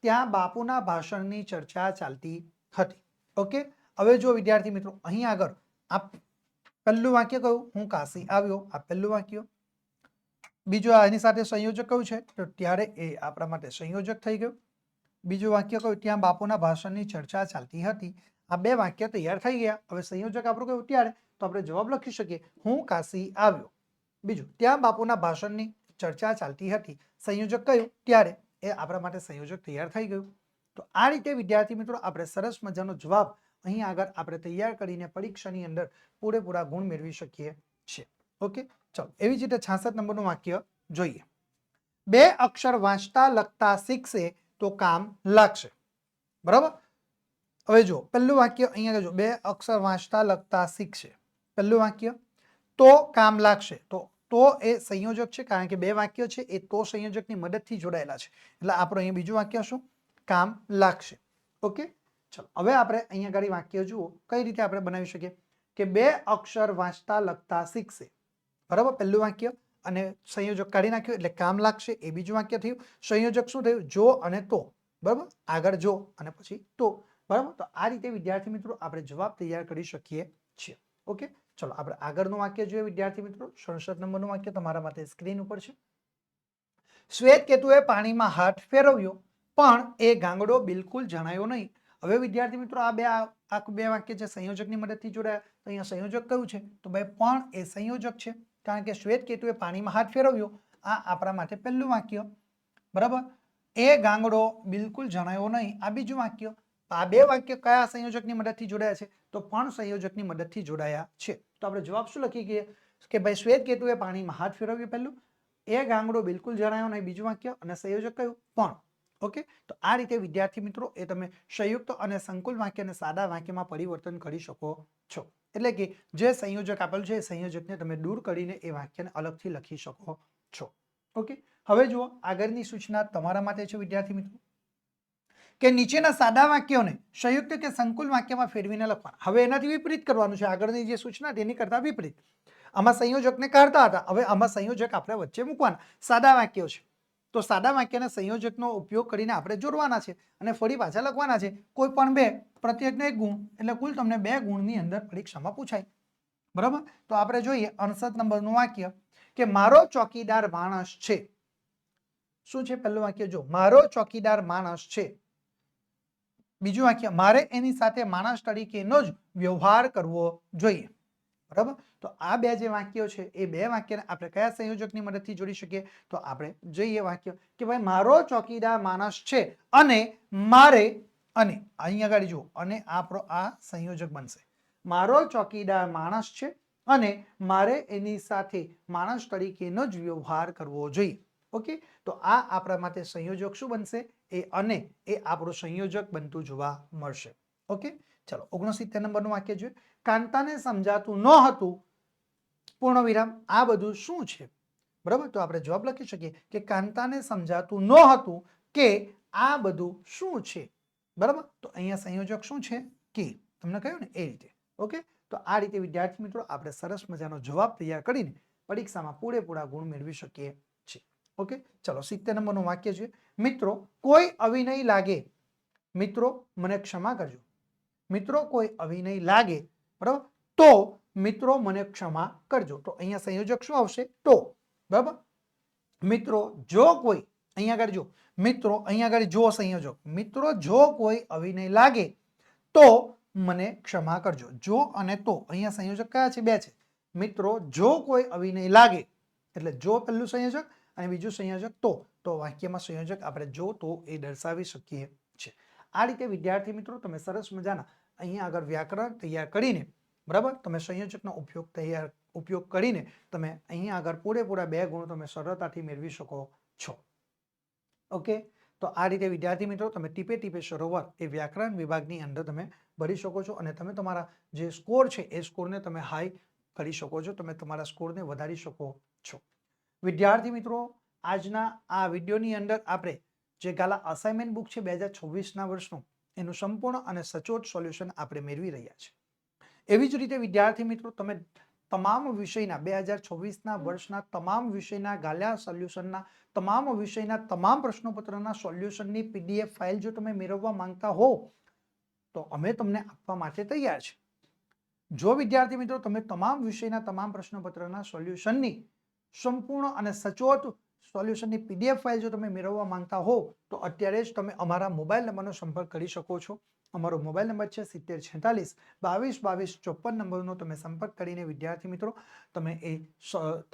ત્યાં બાપુના ભાષણની ચર્ચા ચાલતી હતી. ઓકે, હવે જો વિદ્યાર્થી મિત્રો અહીં આગળ આ પહેલું વાક્ય કયું, હું કાશી આવ્યો, આ પહેલું વાક્ય. બીજું આની સાથે સંયોજક કયું છે, તો ત્યારે એ આપણા માટે સંયોજક થઈ ગયું. બીજું વાક્ય કયું, ત્યાં બાપુના ભાષણની ચર્ચા ચાલતી હતી. આ 2 વાક્ય તૈયાર થઈ ગયા. હવે સંયોજક આપણું કયું ત્યારે, તો આપણે જવાબ લખી શકીએ, હું કાશી આવ્યો. બીજું, ત્યાં બાપુના ભાષણની ચર્ચા ચાલતી હતી. સંયોજક કયું ત્યારે, એ આપણા માટે સંયોજક તૈયાર થઈ ગયું. તો આ રીતે વિદ્યાર્થી મિત્રો આપણે સરસ મજાનો જવાબ અહીં આગળ આપણે તૈયાર કરીને પરીક્ષાની અંદર પૂરેપૂરા ગુણ મેળવી શકીએ છીએ. ઓકે, ચલો એવી જ રીતે 66 નંબરનું વાક્ય જોઈએ. 2 અક્ષર વાંચતા લખતા શીખશે તો કામ લાગશે. બરાબર, હવે જો પહેલું વાક્ય અહીંયા જો, 2 અક્ષર વાંચતા લખતા શીખશે. પહેલું વાક્ય, તો કામ લાગશે. તો એ સંયોજક છે, કારણ કે 2 વાક્ય છે એ તો સંયોજકની મદદથી જોડાયેલા છે. એટલે આપણું અહીંયા બીજું વાક્ય શું, કામ લાગશે. ઓકે, ચલો હવે આપણે અહીંયા આગળ વાક્ય જુઓ કઈ રીતે આપણે બનાવી શકીએ કે 2 અક્ષર વાંચતા લખતા શીખશે. બરાબર, પહેલું વાક્ય અને સંયોજક કાઢી નાખ્યું એટલે કામ લાગશે, એ બીજું વાક્ય થયું. સંયોજક શું થયું, જો અને તો. બરાબર, આગળ જો અને પછી તો. બરાબર, તો આ રીતે વિદ્યાર્થી મિત્રો આપણે જવાબ તૈયાર કરી શકીએ છીએ. ઓકે, ચલો આપણે આગળનું વાક્ય જોઈએ વિદ્યાર્થી મિત્રો. 67 નંબરનું વાક્ય તમારા માટે સ્ક્રીન ઉપર છે. શ્વેત કેતુએ પાણીમાં હાથ ફેરવ્યો પણ એ ગાંગડો બિલકુલ જણાયો નહીં. હવે વિદ્યાર્થી મિત્રો આ બે વાક્ય છે સંયોજકની મદદથી જોડાયા. તો અહીંયા સંયોજક કયું છે, તો ભાઈ પણ એ સંયોજક છે, કારણ કે શ્વેત કેતુએ પાણીમાં હાથ ફેરવ્યો. આ આપણા માટે પહેલું વાક્ય. બરાબર, એ ગાંગડો બિલકુલ જણાયો નહીં, આ બીજું વાક્ય. આ 2 વાક્ય કયા સંયોજકની મદદથી જોડાયા છે, તો પણ સંયોજકની મદદથી જોડાયા છે. તો આપણે જવાબ શું લખી ગઈએ કે ભાઈ શ્વેત કેતુએ પાણીમાં હાથ ફેરવ્યો પહેલું, એ ગાંગડો બિલકુલ જણાયો નહીં બીજું વાક્ય, અને સંયોજક કયું, પણ. ઓકે, તો આ રીતે વિદ્યાર્થી મિત્રો એ તમે સંયુક્ત અને સંકુલ વાક્ય અને સાદા વાક્યમાં પરિવર્તન કરી શકો છો. એટલે કે જે સંયોજક આપેલું છે એ સંયોજકને તમે દૂર કરીને એ વાક્યને અલગથી લખી શકો છો. ઓકે, હવે જુઓ આગળની સૂચના તમારા માટે છે વિદ્યાર્થી મિત્રો કે નીચેના સાદા વાક્યોને સંયુક્ત કે સંકુલ વાક્યમાં ફેરવીને લખવાના. હવે એનાથી વિપરીત કરવાનું છે, આગળની જે સૂચના તેની કરતા વિપરીત. આમાં સંયોજકને કાઢતા હતા, હવે આમાં સંયોજક આપણે વચ્ચે મૂકવાના. સાદા વાક્યો છે તો સાદા વાક્યના સંયોજકનો ઉપયોગ કરીને આપણે જોડવાના છે અને ફરી પાછા લખવાના છે. કોઈ પણ 2, પ્રત્યેકનો 1 ગુણ, એટલે કુલ તમને 2 ગુણની અંદર પરીક્ષામાં પૂછાય. બરાબર, તો આપણે જોઈએ 68 નંબરનું વાક્ય કે મારો ચોકીદાર માણસ છે. શું છે પહેલું વાક્ય, જો મારો ચોકીદાર માણસ છે. બીજું વાક્ય, મારે એની સાથે માણસ તરીકેનો જ વ્યવહાર કરવો જોઈએ. બરાબર, તો આ 2 જે વાક્યો છે એ 2 વાક્યને આપણે કયા સંયોજકની મદદથી જોડી શકીએ, તો આપણે જોઈએ વાક્ય કે ભાઈ મારો ચોકીદાર માણસ છે અને મારે, અને અહીંયા આગળ જુઓ, અને આ સંયોજક બનશે. મારો ચોકીદાર માણસ છે અને મારે એની સાથે માણસ તરીકેનો જ વ્યવહાર કરવો જોઈએ. ઓકે, તો આ આપણા માટે સંયોજક શું બનશે, એ અને એ આપણું સંયોજક બનતું જોવા મળશે. ઓકે, ચલો 69 નંબરનું વાક્ય જોઈએ. કાંતાને સમજાતું ન હતું પૂર્ણ વિરામ, આ બધું શું છે. બરાબર, તો આપણે જવાબ લખી શકીએ કે કાંતાને સમજાતું ન હતું કે આ બધું શું છે. બરાબર, તો અહીંયા સંયોજક શું છે, કે તમને કહ્યું ને એ રીતે. ઓકે, તો આ રીતે વિદ્યાર્થી મિત્રો આપણે સરસ મજાનો જવાબ તૈયાર કરીને પરીક્ષામાં પૂરેપૂરા ગુણ મેળવી શકીએ છીએ. ઓકે, ચલો 70 નંબરનું વાક્ય છે. મિત્રો કોઈ અવિનય લાગે, મિત્રો મને ક્ષમા કરજો. મિત્રો કોઈ અવિનય લાગે, બરાબર, તો મિત્રો મને ક્ષમા કરજો. તો અહીંયા સંયોજક શું આવશે, તો. બરાબર, મિત્રો જો કોઈ, અહીંયા આગળ જો મિત્રો, અહીંયા આગળ જો સંયોજક, મિત્રો જો કોઈ અવિનય લાગે તો મને ક્ષમા કરજો. જો અને તો અહીંયા સંયોજક કયા છે, 2 છે. મિત્રો જો કોઈ અવિનય લાગે એટલે જો પહેલું સંયોજક અને બીજું સંયોજક તો વાક્યમાં સંયોજક આપણે જો તો એ દર્શાવી શકીએ છીએ. આ રીતે વિદ્યાર્થી મિત્રો તમે સરસ મજાના અહીંયા આગળ વ્યાકરણ તૈયાર કરીને, બરાબર, તમે સંયોજકનો ઉપયોગ ઉપયોગ કરીને તમે અહીં આગળ પૂરેપૂરા 2 ગુણ તમે સરળતાથી મેળવી શકો છો. ઓકે, તો આ રીતે વિદ્યાર્થી મિત્રો તમે ટીપે ટીપે સરોવર એ વ્યાકરણ વિભાગની અંદર તમે ભરી શકો છો અને તમે તમારા જે સ્કોર છે એ સ્કોરને તમે હાઈ કરી શકો છો, તમે તમારા સ્કોરને વધારી શકો છો. વિદ્યાર્થી મિત્રો, આજના આ વિડીયોની અંદર આપણે જે ગાલા અસાઇનમેન્ટ બુક છે 2024ના વર્ષનું એનું સંપૂર્ણ અને સચોટ સોલ્યુશન આપણે મેળવી રહ્યા છીએ. એવી જ રીતે વિદ્યાર્થી મિત્રો તમે તમામ વિષયના 2024ના વર્ષના તમામ વિષયના ગાલા સોલ્યુશનના તમામ વિષયના તમામ પ્રશ્નોપત્રના સોલ્યુશનની પીડીએફ ફાઇલ જો તમે મેળવવા માંગતા હો તો અમે તમને આપવા માટે તૈયાર છે. જો વિદ્યાર્થી મિત્રો તમે તમામ વિષયના તમામ પ્રશ્નપત્રના સોલ્યુશનની સંપૂર્ણ અને સચોટ સોલ્યુશનની પીડીએફ ફાઇલ જો તમે મેળવવા માંગતા હો તો અત્યારે જ તમે અમારા મોબાઈલ નંબરનો સંપર્ક કરી શકો છો. અમારો મોબાઈલ નંબર છે 7046 22 22 54 નંબરનો તમે સંપર્ક કરીને વિદ્યાર્થી મિત્રો તમે એ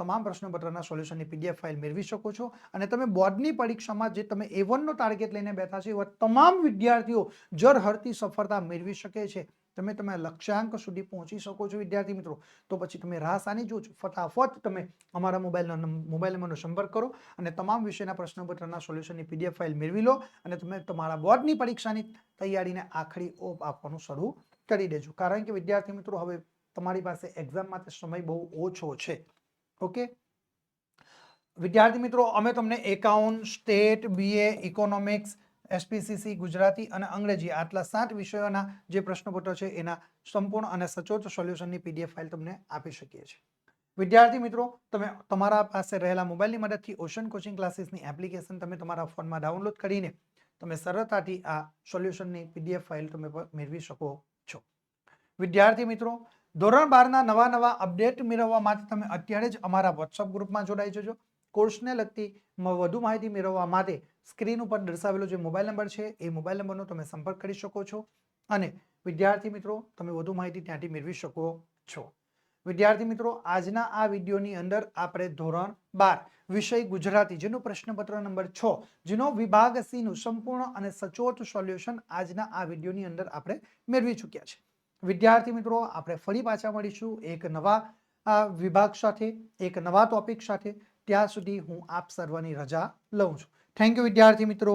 તમામ પ્રશ્નપત્રના સોલ્યુશનની પીડીએફ ફાઇલ મેળવી શકો છો. અને તમે બોર્ડની પરીક્ષામાં જે તમે A1નો ટાર્ગેટ લઈને બેઠા છો એવા તમામ વિદ્યાર્થીઓ ઝળહળતી સફળતા મેળવી શકે છે. તમે તમારા લક્ષ્યાંક સુધી પહોંચી શકો છો વિદ્યાર્થી મિત્રો. તો પછી તમે રાહ શાની જુઓ છો? ફટાફટ તમે અમારા મોબાઈલ નંબરનો સંપર્ક કરો અને તમામ વિષયના પ્રશ્નપત્રના સોલ્યુશનની પીડીએફ ફાઇલ મેળવી લો અને તમે તમારા બોર્ડની પરીક્ષાની તૈયારીને આખરી ઓપ આપવાનું શરૂ કરી દેજો. કારણ કે વિદ્યાર્થી મિત્રો હવે તમારી પાસે એક્ઝામ માટે સમય બહુ ઓછો છે. ઓકે વિદ્યાર્થી મિત્રો, અમે તમને account, state, BA, economics, SPCC, Gujarati અને અંગ્રેજી આટલા 7 વિષયોના જે પ્રશ્નપત્રો છે એના સંપૂર્ણ અને સચોટ સોલ્યુશનની પીડીએફ ફાઇલ તમને આપી શકીએ છીએ. વિદ્યાર્થી મિત્રો, તમે તમારા પાસે રહેલા મોબાઈલની મદદથી ઓશન કોચિંગ ક્લાસીસની એપ્લિકેશન તમે તમારા ફોનમાં ડાઉનલોડ કરીને તમે સરળતાથી આ સોલ્યુશનની પીડીએફ ફાઇલ તમે મેળવી શકો છો. વિદ્યાર્થી મિત્રો, ધોરણ 12ના નવા અપડેટ મેળવવા માટે તમે અત્યારે જ અમારા વોટ્સઅપ ગ્રુપમાં જોડાઈ જજો. કોર્સને લગતી વધુ માહિતી મેળવવા માટે સ્ક્રીન ઉપર દર્શાવેલો જે મોબાઈલ નંબર છે એ મોબાઈલ નંબરનો તમે સંપર્ક કરી શકો છો અને વિદ્યાર્થી મિત્રો તમે વધુ માહિતી ત્યાંથી મેળવી શકો છો. વિદ્યાર્થી મિત્રો, આજના આ વિડીયોની અંદર આપણે ધોરણ 12 વિષય ગુજરાતી જેનું પ્રશ્નપત્ર નંબર 6 જેનો વિભાગ C નું સંપૂર્ણ અને સચોટ સોલ્યુશન આજના આ વિડીયોની અંદર આપણે મેળવી ચૂક્યા છે. વિદ્યાર્થી મિત્રો, આપણે ફરી પાછા મળીશું એક નવા વિભાગ સાથે, એક નવા ટોપિક સાથે. ત્યાં સુધી હું આપ સર્વની રજા લઉં છું. થેન્ક યુ વિદ્યાર્થી મિત્રો.